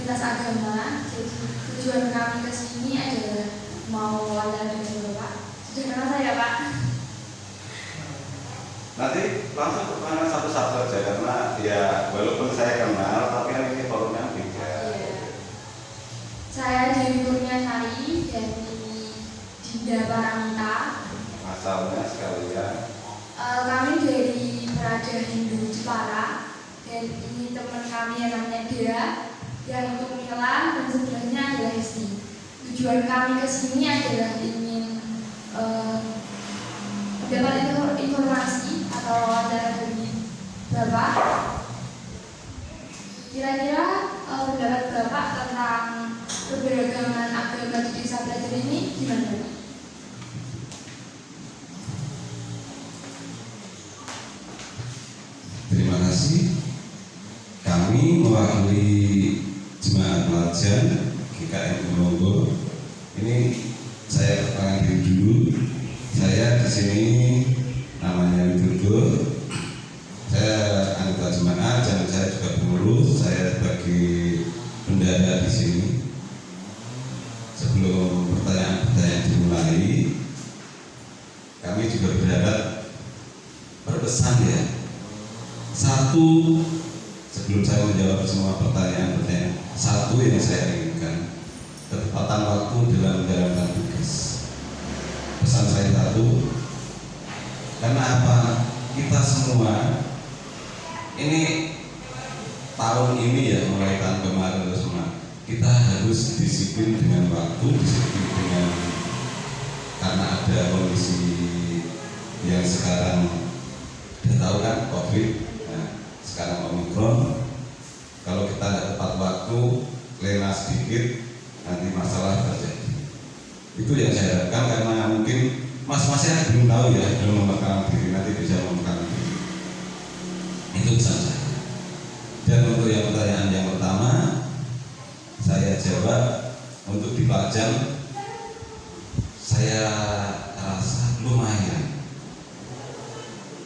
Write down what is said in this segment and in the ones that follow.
lintas agama. Jadi tujuan kami ke sini adalah mau wawancara dengan Bapak. Sudah kenal saya, Pak? Nanti langsung pertanyaan satu-satu aja karena ya walaupun saya kenal tapi kan ini forumnya beda. Saya Dewi Kurniasari dari Dinda Paramita. Asalnya sekalian. Kami dari Prada Hindu Jepara. Dan ini teman kami yang namanya Dea, yang untuk Mila dan sebelahnya adalah Hesti. Tujuan kami ke sini adalah ingin mendapat informasi atau wawancara dari Bapak. Kira-kira pendapat Bapak tentang keberagaman agama di Desa Belajar ini gimana, Pak? Terima kasih. Kami mewakili Jemaat Pelajar GKM Ponorogo. Ini saya perkenalkan diri dulu. Saya di sini namanya Widodo. Saya anggota jemaat dan saya juga pengurus. Saya sebagai bendahara di sini. Sebelum pertanyaan-pertanyaan dimulai, kami juga berharap berpesan ya. Satu, sebelum saya menjawab semua pertanyaan-pertanyaan, satu yang saya inginkan, ketepatan waktu dalam menjalankan tugas. Pesan saya satu, karena apa? Kita semua ini tahun ini ya, mulai tahun kemarin semua, kita harus disiplin dengan waktu, disiplin dengan, karena ada kondisi yang sekarang kita tahu kan, COVID. Sekarang Omikron, kalau kita tidak tepat waktu, lena sedikit, nanti masalah terjadi. Itu yang saya harapkan, karena mungkin mas-masnya belum tahu ya, belum memperkenalkan diri, nanti bisa memperkenalkan diri. Itu pesan saya. Dan untuk yang pertanyaan yang pertama, saya jawab untuk di Pajang, saya rasa lumayan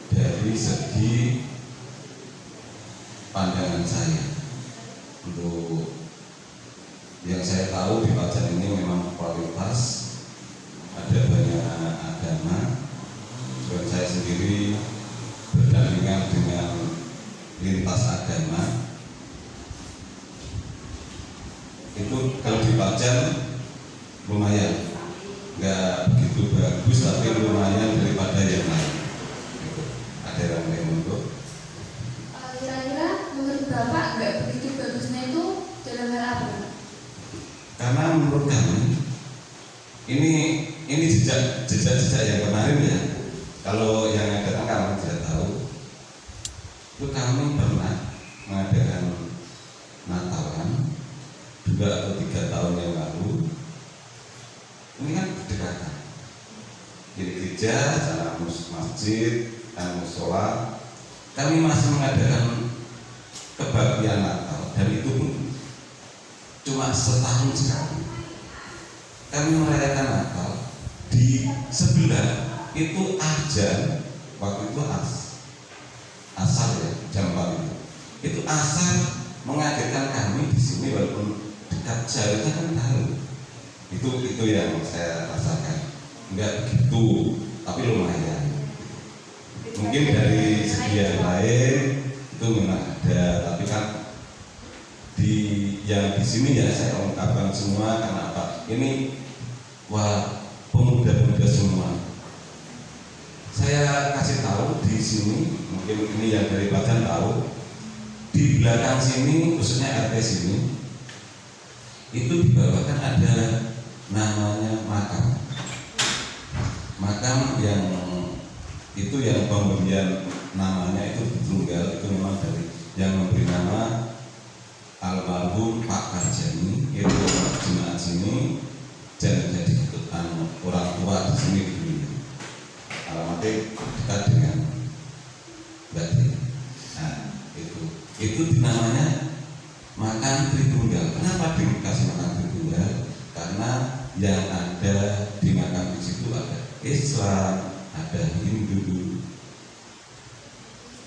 dari segi pandangan saya. Untuk yang saya tahu di Pelajar ini memang kualitas, ada banyak agama. Dan saya sendiri berdampingan dengan lintas agama. Itu kalau di Pelajar lumayan, nggak begitu bagus tapi lumayan daripada yang lain. Ada yang lain untuk Bapak nggak begitu bagusnya itu dalam hal apa? Karena menurut kami ini jejak yang kemarin ya. Kalau yang datang kami tidak tahu. Itu kami pernah mengadakan Natalan 2 atau 3 tahun yang lalu. Ini kan berdekatan. Di gereja, sana masjid, musola. Kami masih mengadakan kebaktian Natal, dan itu pun cuma setahun sekali. Kami merayakan Natal di sebelah itu aja, waktu itu asal ya, jam 4 itu asal mengagetkan kami di sini, walaupun dekat jauh kan tahu. Itu yang saya rasakan. Enggak begitu, tapi lumayan. Mungkin dari segi yang lain itu memang ada, tapi kan yang di sini ya saya ungkapkan semua karena apa? Ini pemuda-pemuda semua. Saya kasih tahu di sini, mungkin ini yang dari Pelajar tahu, di belakang sini khususnya RT sini itu di bawah kan ada namanya makam yang itu yang pemberian namanya itu tunggal, itu memang dari yang memberi nama almarhum Pak Karjani, itu jemaat sini dan jadi ketutaan orang tua di sini dulu. Alamatnya dekat dengan Bati. Nah itu namanya makam Tritunggal. Kenapa dikasih makam Tritunggal? Karena yang ada di makam di situ ada Islam, ada Hindu,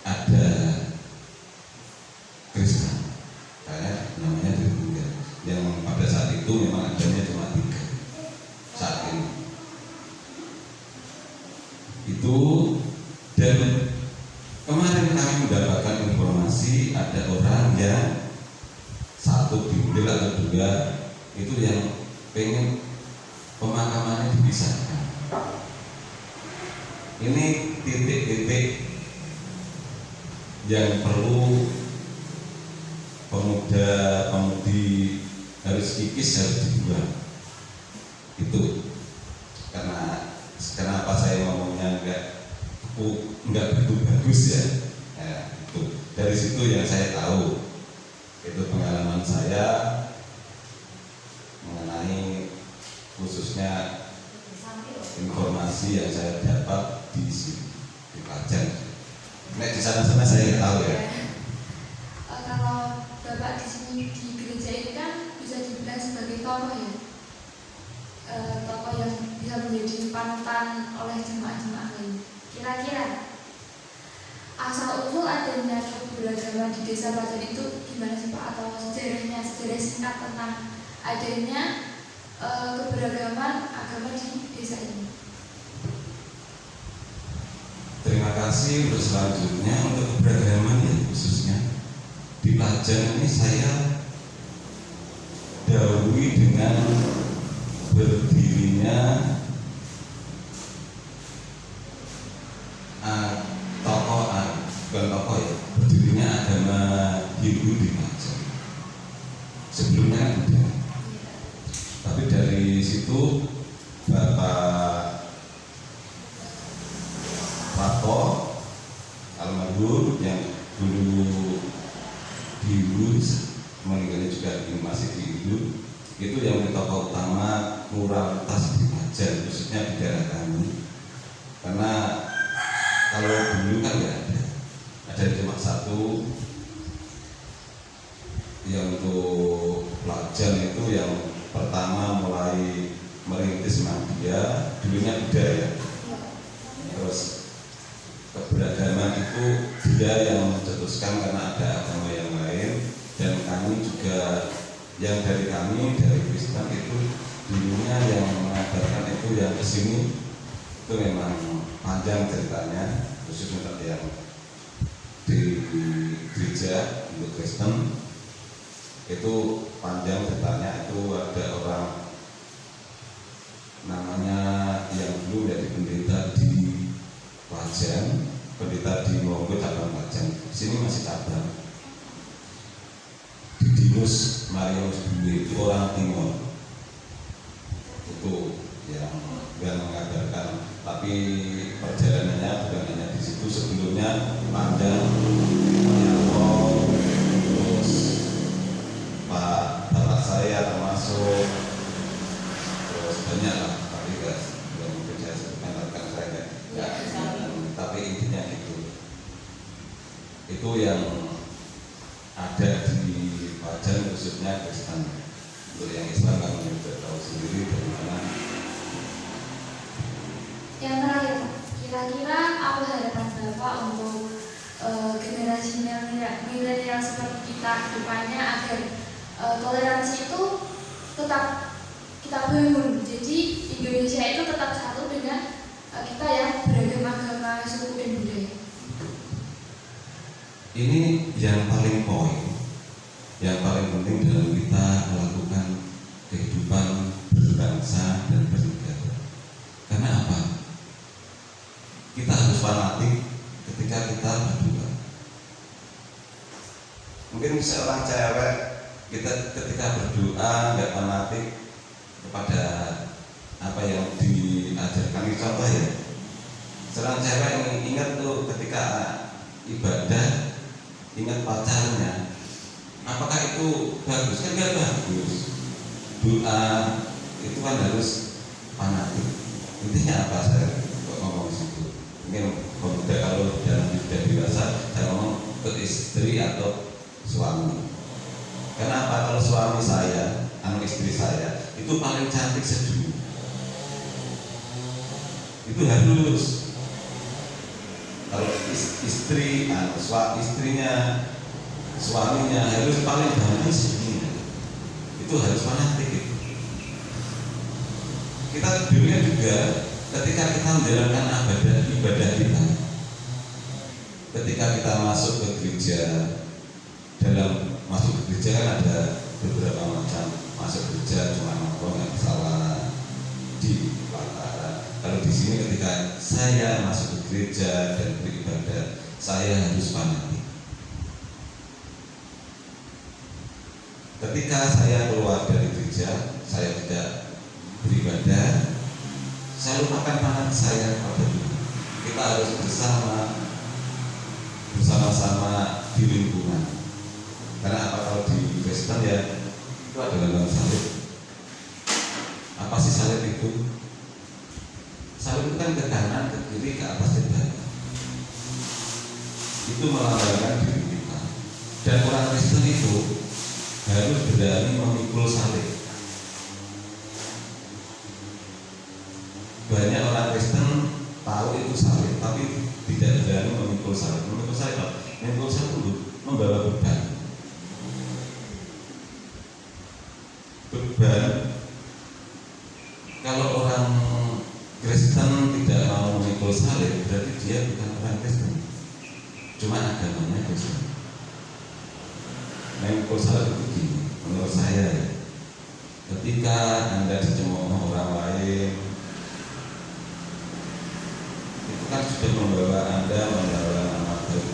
ada Kristen, kayak namanya Tritunggal. itu memang adanya cuma 3 saat ini. Itu, dan kemarin kami mendapatkan informasi ada orang yang 1 bimbel atau 2 itu yang pengen pemakamannya dipisahkan. Ini titik-titik yang perlu pemuda-pemudi harus kikis, harus dibuang. Itu karena kenapa saya ngomongnya enggak begitu bagus ya. Itu dari situ yang saya tahu, itu pengalaman saya mengenai khususnya informasi yang saya dapat di sini di Klajen. Nek di sana-sana saya nggak tahu ya. Kalau Bapak di sini di gereja ini kan bisa dibilang sebagai tokoh ya, tokoh yang bisa menjadi panutan oleh jemaat-jemaat lain. Kira-kira asal usul adanya keberagaman di desa Klajen itu gimana sih Pak? Atau sejarah singkat tentang adanya keberagaman agama di desa ini? Terima kasih. Untuk selanjutnya, untuk keberagaman ya khususnya di Klajen ini saya dahului dengan berdirinya bukan tokoh ya, berdirinya agama Hindu di Klajen. Sebelumnya kan ada, tapi dari situ Bapak Prato almarhum yang dulu di Hindu, meninggalnya juga masih di Hindu, itu yang menjadi tokoh utama moralitas di Klajen, khususnya di daerah kami. Karena kalau dulu kan nggak ada cuma 1 yang untuk Klajen itu yang pertama mulai merintis Madya, dulunya budaya. Terus keberagaman itu dia yang mencetuskan karena ada agama yang lain, dan kami juga yang dari Kristen itu dulunya yang mengajarkan itu yang kesini itu memang panjang ceritanya, khusus untuk yang di gereja untuk Kristen itu panjang ceritanya. Itu ada orang namanya yang dulu menjadi pendeta di Klajen, pendeta di Monggo cabang Klajen, sini masih cabang di Dinus Marius Bule, itu orang Timur, itu yang mengajarkan. Tapi perjalanannya bukan hanya di situ, sebelumnya panjang. Terus bapak saya termasuk, terus banyak lah, tapi nggak mungkin saya sebutkan rekan saya ya, tapi intinya itu yang ada di Klajen, khususnya Kristen. Untuk yang Islam kami juga tahu sendiri bagaimana. Yang terakhir, kira-kira apa harapan Bapak untuk generasi milenial seperti kita ke depannya agar toleransi itu tetap kita bangun, jadi Indonesia itu tetap satu dengan kita yang beragam agama, suku dan budaya. Ini yang paling poin, yang paling penting dalam kita melakukan kehidupan berbangsa dan bernegara. Karena apa? Kita harus fanatik ketika kita berdoa. Mungkin seorang cewek kita ketika berdoa nggak fanatik kepada apa yang diajarkan. Contoh ya, seorang cewek yang ingat tuh ketika ibadah ingat pacarnya, apakah itu bagus? Kan nggak bagus. Doa itu kan harus fanatik. Intinya apa saya ngomong situ? Mungkin pemuda kalau dalam hidup dewasa saya ngomong ke istri atau suami. Kenapa? Kalau suami saya, anak istri saya itu paling cantik sedunia. Itu harus. Kalau istri, suaminya harus paling bagus sedunia. Itu harus fanatik itu. Kita dulunya juga ketika kita menjalankan ibadah kita, ketika kita masuk ke gereja, dalam masuk ke gereja kan ada beberapa macam. Masuk gereja cuma nongkrong yang salah di pelataran. Kalau di sini ketika saya masuk ke gereja dan beribadah, saya harus fanatik. Ketika saya keluar dari gereja, saya tidak beribadah, saya lupakan fanatik saya pada Tuhan. Kita harus bersama-sama di lingkungan. Karena apa, kalau di Kristen ya itu adalah dalam salib. Apa sih salib itu? Salib itu kan ke kanan, ke kiri, ke atas, ke bawah. Itu melambangkan diri kita. Dan orang Kristen itu harus berani memikul salib. Banyak orang Kristen tahu itu salib, tapi tidak berani memikul salib. Memikul salib itu membawa beban. Kalau orang Kristen tidak mau memikul salib, berarti dia bukan orang Kristen, cuma agamanya Kristen. Memikul salib itu gini, menurut saya ya, ketika Anda dicemooh orang lain, itu kan sudah membawa Anda membawa nama baik.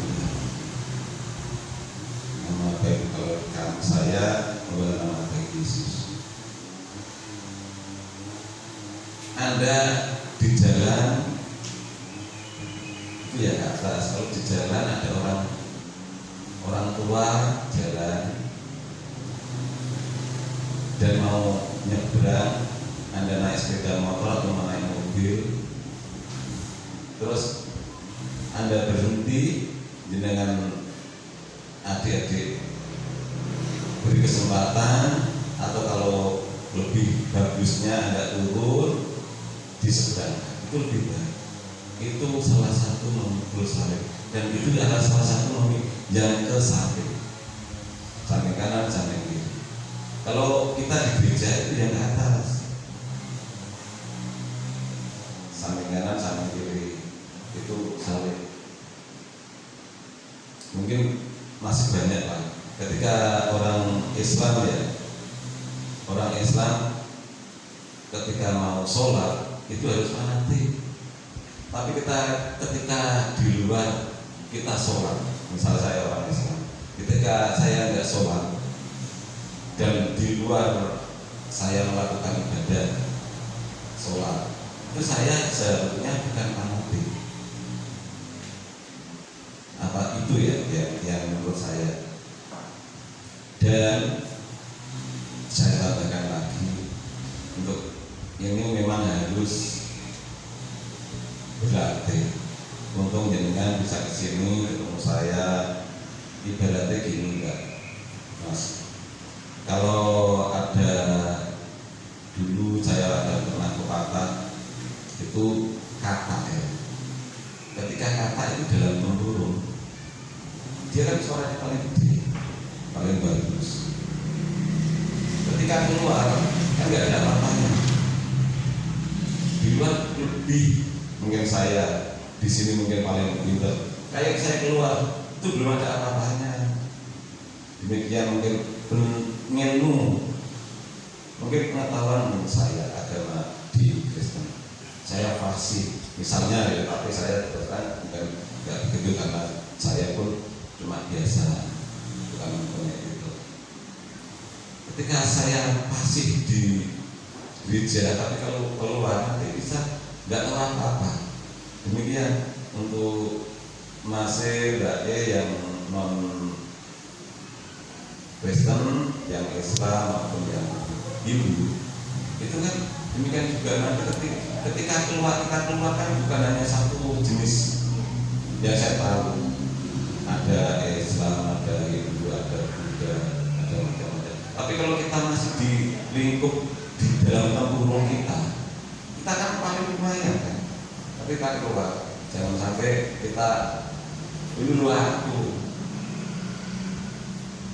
Nama baik, kalau saya membawa nama baik Yesus. Anda di jalan itu ya ke atas. Kalau di jalan ada orang tua jalan dan mau nyebrang, Anda naik sepeda motor atau naik mobil, terus Anda berhenti dengan adik-adik beri kesempatan, atau kalau lebih bagusnya Anda turun di seberang, itu lebih baik. Itu salah satu memikul salib, dan itu adalah salah satu yang ke samping kanan, samping kiri. Kalau kita di gereja itu yang ke atas, samping kanan, samping kiri, itu salib. Mungkin masih banyak Pak. Ketika orang Islam ya, orang Islam ketika mau sholat itu harus fanatik. Tapi ketika di luar kita sholat, misal saya orang Islam, ketika saya nggak sholat dan di luar saya melakukan ibadah sholat, itu saya seharusnya bukan fanatik. Apa itu ya yang menurut saya. Dan saya katakan lagi, untuk ini memang harus berlatih. Untung jenengan bisa kesini ketemu saya, ibaratnya gini enggak, Mas. Kalau ada dulu saya ada pernah pepatah itu kata ya. Ketika kata itu dalam menurun, dia kan suaranya paling gede, paling bagus. Ketika keluar kan nggak ada apa-apanya. Di luar lebih, mungkin saya di sini mungkin paling pintar. Kayak saya keluar itu belum ada apa-apanya. Demikian mungkin ilmu, mungkin pengetahuan saya agama di Kristen. Saya fasih, misalnya ya, tapi saya terus kan nggak begitu karena saya pun cuma biasa, bukan mempunyai itu. Ketika saya fasih di gereja, tapi kalau keluar nanti bisa nggak tahu apa-apa. Demikian untuk masih yang non Kristen, yang Islam maupun yang Hindu, itu kan demikian juga. Nanti ketika kita keluar kan bukan hanya satu jenis yang saya tahu. Ada Islam, ada Hindu, ada Buddha, ada macam-macam. Tapi kalau kita masih di lingkup di dalam tempurung kita kan paling lumayan kan. Tapi kita keluar, jangan sampai kita dulu aku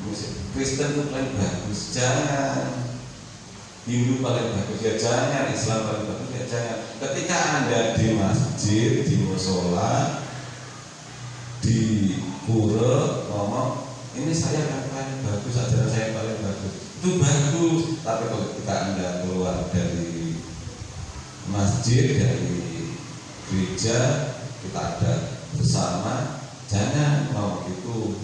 musik Kristen itu paling bagus. Jangan Hindu paling bagus ya jangan, Islam paling bagus ya jangan. Ketika Anda di masjid, di musola, di pura ngomong ini saya yang paling bagus, ajaran saya yang paling bagus, itu bagus. Tapi kalau ketika Anda keluar dari masjid, dari gereja, kita ada bersama, jangan ngomong gitu.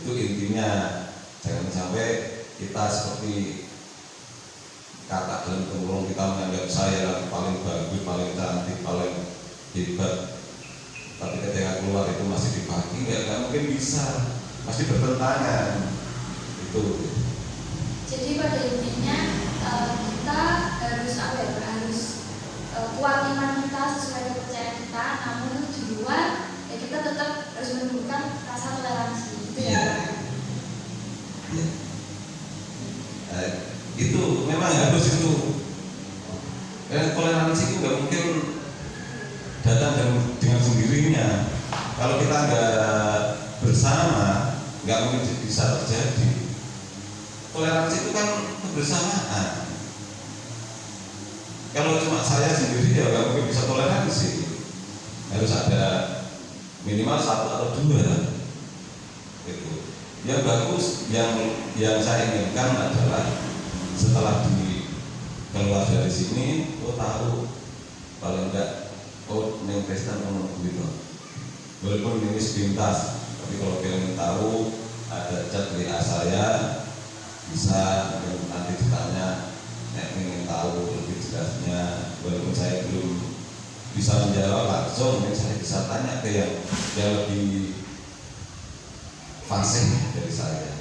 Itu intinya. Jangan sampai kita seperti kata dalam temurung kita menganggap saya yang paling bagus, paling cantik, paling hebat. Tapi ketika keluar itu masih dipakai, nggak mungkin bisa, masih bertentangan. Itu. Jadi pada intinya kita harus harus kuat iman kita sesuai kepercayaan kita, namun di luar ya kita tetap harus menunjukkan rasa toleransi. Itu ya. Ya. Itu memang harus itu. Toleransi itu nggak mungkin datang dengan sendirinya. Kalau kita nggak bersama, nggak mungkin bisa terjadi. Toleransi itu kan kebersamaan. Kalau cuma saya sendiri ya nggak mungkin bisa toleransi. Harus ada minimal 1 atau 2. Itu. Yang bagus, yang saya inginkan adalah setelah keluar dari sini, tahu paling enggak, neng Kristen ngomong gitu. Walaupun ini sepintas, tapi kalau pengen tahu ada chat WA saya, bisa nanti ditanya, ingin tahu lebih jelasnya. Walaupun saya belum bisa menjawab langsung, saya bisa tanya ke yang lebih fasih dari saya.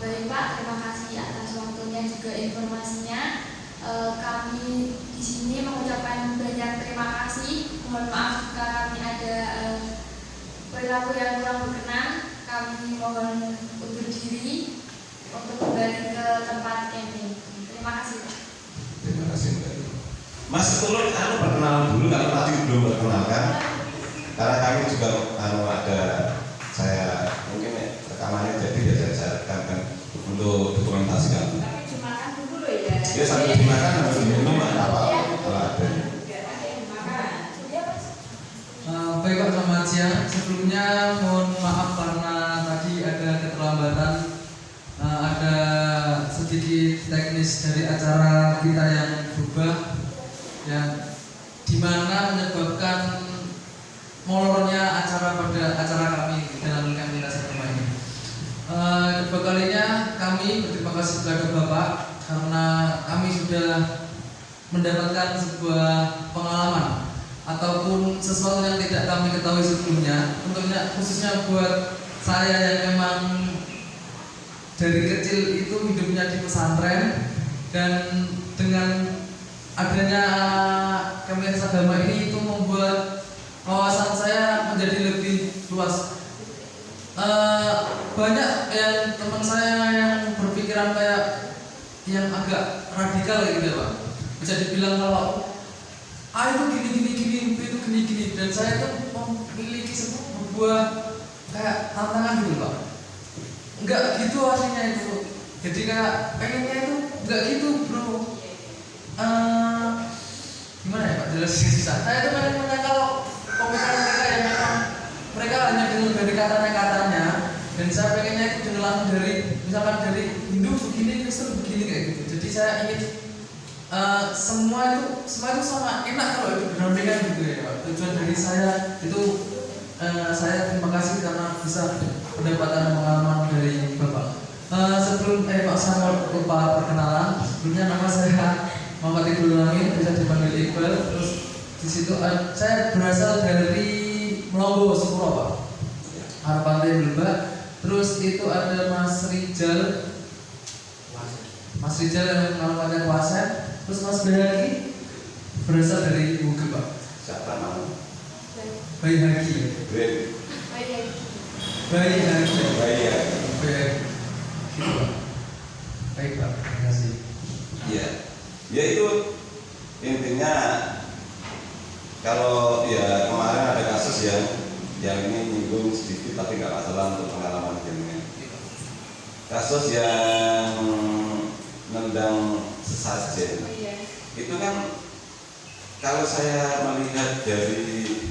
Baik Pak, terima kasih atas waktunya juga informasinya. Kami di sini mengucapkan banyak terima kasih. Mohon maaf jika kami ada perilaku yang kurang berkenan. Kami mohon undur diri untuk kembali ke tempat camping. Terima kasih Pak. Terima kasih Mbak. Mas Tulur, perkenalan dulu kalau tadi belum perkenalkan. Karena kami juga ada saya mungkin rekamannya jadi ya saya rekamkan untuk dokumentasi kami. Tapi dimakan dulu ya. Ya sambil dimakan sambil minum apa kalau ada. Baik Pak, selamat siang. Sebelumnya mohon maaf karena tadi ada keterlambatan, ada sedikit teknis dari acara kita yang berubah, yang dimana menyebabkan molornya acara kami dalam Kampintas Agama ini. Kedua kalinya kami berterima kasih kepada Bapak karena kami sudah mendapatkan sebuah pengalaman ataupun sesuatu yang tidak kami ketahui sebelumnya. Tentunya khususnya buat saya yang memang dari kecil itu hidupnya di pesantren, dan dengan adanya Kampintas Agama ini itu membuat wawasan saya menjadi lebih luas. Banyak yang teman saya yang berpikiran kayak yang agak radikal gitu ya Pak. Bisa dibilang kalau itu gini, itu gini, dan saya tuh memiliki sebuah kayak tantangan gitu Pak. Enggak gitu aslinya itu. Jadi kayak pengennya itu enggak gitu bro. Gimana ya Pak? Jelas susah. Saya tuh pengen kalau pemikiran mereka yang memang mereka hanya dengar dari katanya, dan saya pengennya itu dengar langsung dari misalkan dari Hindu begini, Kristen begini kayak gitu. Jadi saya ingin semua itu sama enak kalau itu berdampingan gitu ya Pak. Tujuan dari saya itu saya terima kasih karena bisa mendapatkan pengalaman dari Bapak. Sebelum Pak saya lupa perkenalan. Sebelumnya nama saya Muhammad Iqbal Amin, bisa dipanggil Iqbal. Terus di situ saya berasal dari Melombo, Sukuro Pak, arah Pantai Belembak. Terus itu ada Mas Rijal yang namanya Kuasen. Terus Mas Bayaki berasal dari Bugis Pak. Siapa nama? Bayi Haki. Bayi Haki. Gitu Pak. Baik Pak, terima kasih. Ya itu intinya. Kalau ya kemarin ada kasus yang ini nyinggung sedikit tapi nggak masalah untuk pengalaman ini. kasus yang nendang sesajen iya. itu kan kalau saya melihat dari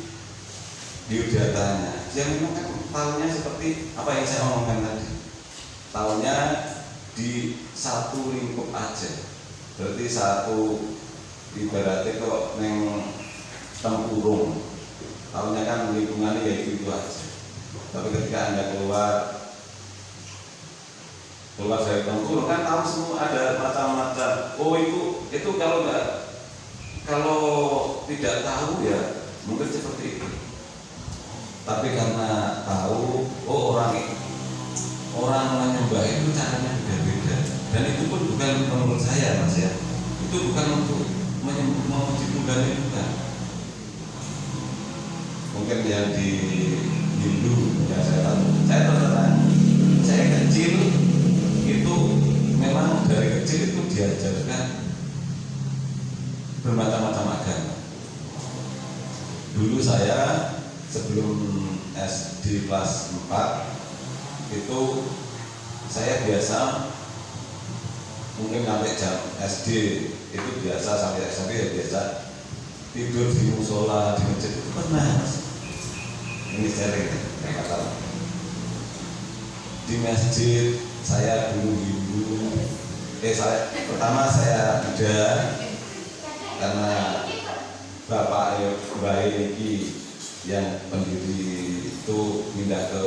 biodatanya, dia memang kan tahunnya seperti apa yang saya omongkan tadi, tahunnya di satu lingkup aja, berarti satu ibaratnya kok neng tempurung, tahunnya kan lingkungannya ya itu aja. Tapi ketika Anda keluar dari tempurung kan tahu semua ada macam-macam. Oh itu kalau tidak tahu ya mungkin seperti itu. Tapi karena tahu, oh orang menyembah itu caranya beda-beda. Dan itu pun bukan menurut saya Mas ya. Itu bukan untuk memuji Tuhan, bukan. Mungkin yang di Hindu ya saya tahu. Saya terang, saya kecil itu memang dari kecil itu diajarkan bermacam-macam agama. Dulu saya sebelum SD kelas 4 itu saya biasa mungkin sampai jam SD itu biasa sampai SMP ya biasa tidur di musola di masjid itu pernah Mas. Ini sering ya kata di masjid saya dulu pertama saya Buddha karena Bapak Iki yang pendiri itu pindah ke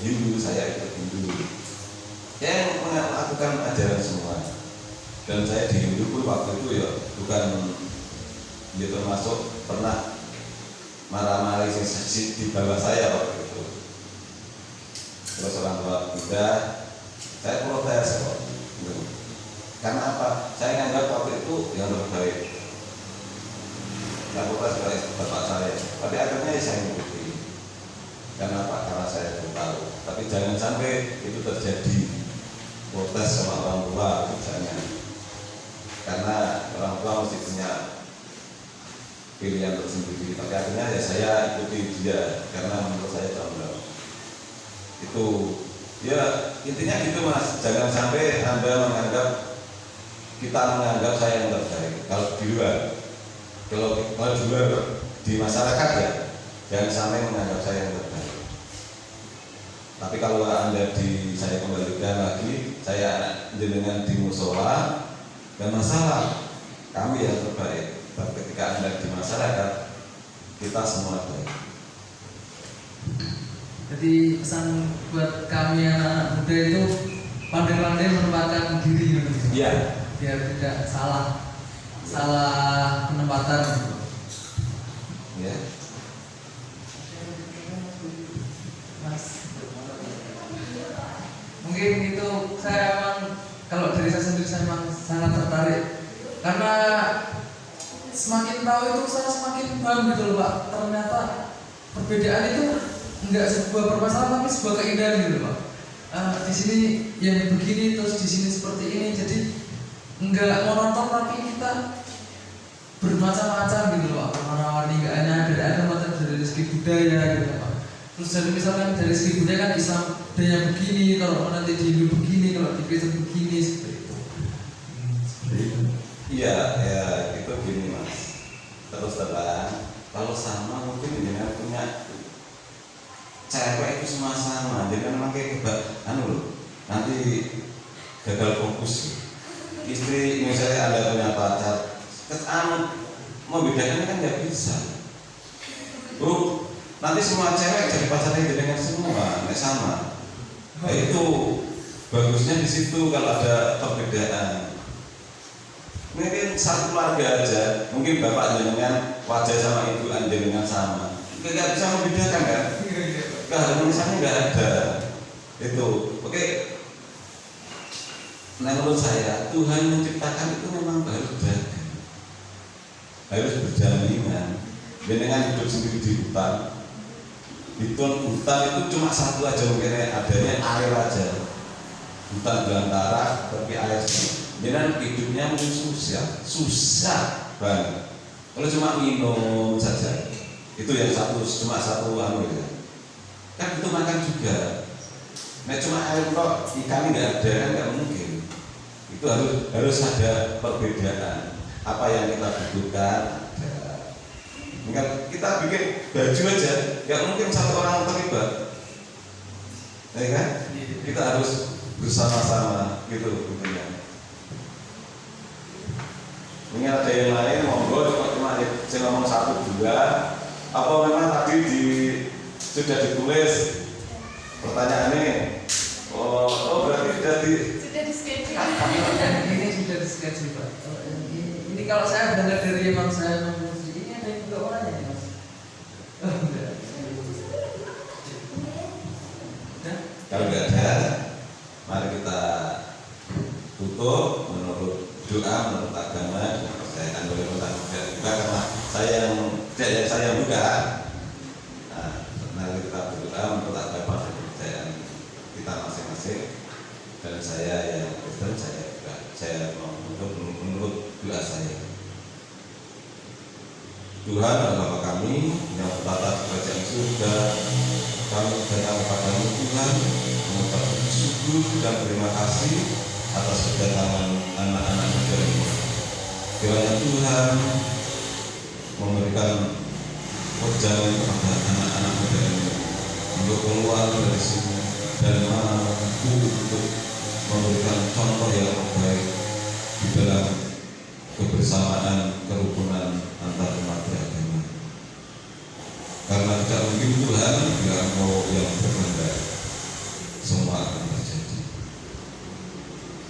Hindu, saya ikut Hindu. Yang melakukan ajaran semua. Dan saya di Hindu pun waktu itu ya bukan dia termasuk pernah marah-marah sisi di bawah saya waktu itu. Terus orang tua Buddha, saya protes kok. Karena apa? Saya nganggap waktu itu yang terbaik. Yang protes oleh bapak saya. Tapi akhirnya saya mengikuti. Kenapa? Karena saya tahu. Tapi jangan sampai itu terjadi protes sama orang tua, jangan. Karena orang tua mesti punya pilihan tersendiri. Tapi akhirnya ya saya ikuti dia karena menurut saya condong. Itu ya intinya gitu Mas. Jangan sampai Anda kita menganggap saya yang terbaik. Kalau di luar. Kalau di luar di masyarakat ya jangan sampai menganggap saya yang terbaik. Tapi kalau Anda saya kembalikan lagi, saya jenengan di musola dan masalah kami yang terbaik. Tapi ketika Anda di masyarakat kita semua baik. Jadi pesan buat kami anak muda itu pandai-pandai menempatkan diri Iya. Biar tidak salah penempatan gitu. Ya. Mas, mungkin itu saya memang kalau dari saya sendiri saya memang sangat tertarik karena semakin tahu itu saya semakin paham gitu loh Pak. Ternyata perbedaan itu enggak sebuah permasalahan tapi sebuah keindahan gitu loh Pak. Di sini yang begini terus di sini seperti ini, jadi enggak monoton tapi kita bermacam-macam gitu loh Pak. Warna-warni enggak hanya ada macam dari segi budaya gitu Pak. Terus jadi misalkan dari segi budaya kan Islam budaya begini, kalau nanti di Hindu begini, kalau di Kristen begini seperti itu. Iya, ya itu gini Mas. Terus terang, kalau sama mungkin dengan punya cewek itu semua sama, jadi memang kayak nanti gagal fokus. Istri misalnya Anda punya pacar, membedakan kan nggak bisa. Nanti semua cewek jadi pacarnya dengan semua, nggak sama. Nah, itu bagusnya di situ kalau ada perbedaan. Mungkin satu keluarga aja, mungkin bapak jenengan wajah sama ibu jenengan sama, nggak bisa membedakan kan? Keharmonisannya nggak ada. Itu, oke. Nah menurut saya Tuhan menciptakan itu memang harus berjaminan. Dengan hidup sendiri di hutan. Hutan itu cuma satu aja mungkin adanya air aja. Hutan belantara tapi air semua. Dengan hidupnya mungkin susah banget. Kalau cuma minum saja, itu yang cuma satu ya. Kan itu makan juga. Nah cuma air kok ikan nggak ada kan nggak mungkin. Itu harus ada perbedaan. Apa yang kita butuhkan. Kan kita bikin baju aja, nggak mungkin satu orang terlibat, ya kan? Kita harus bersama-sama gitu, ya. Ini ada yang lain, monggo kok cuma saya ngomong satu dua. Apa memang tadi sudah ditulis pertanyaannya? Oh berarti sudah di schedule. Ini sudah di schedule Pak. Ini kalau saya dengar dari emang saya ini ada juga orangnya nih Mas. Kalau nggak ada, mari kita tutup menurut doa, menurut agama. Saya akan boleh juga karena saya yang buka. Nah, mari kita berdoa menurut agama dan kepercayaan kita masing-masing. Dan saya yang Kristen, saya menurut doa saya. Tuhan adalah kami yang bertata di kerajaan surga. Kami datang kepadamu Tuhan, mengucapkan syukur dan terima kasih atas kedatangan anak-anak muda ini. Kiranya Tuhan memberikan perjalanan kepada anak-anak muda ini untuk keluar dari sini dan mampu untuk memberikan contoh yang terbaik di dalam kebersamaan, kerukunan antar umat beragama. Karena tidak mungkin Tuhan bila Engkau yang berkehendak, semua akan terjadi.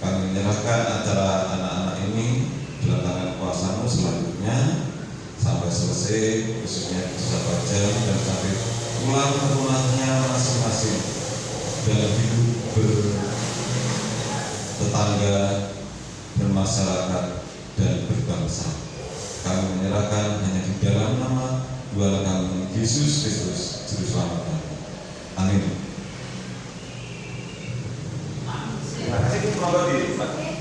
Kami menyerahkan acara anak-anak ini dalam tangan kuasa-Mu selanjutnya sampai selesai, khususnya bisa baca dan sampai pulang ke rumahnya masing-masing dalam hidup bertetangga, bermasyarakat dan berbangsa. Kami menyerahkan hanya di dalam nama Tuhan kami Yesus Kristus Juru Selamat kami. Amin. Terima kasih.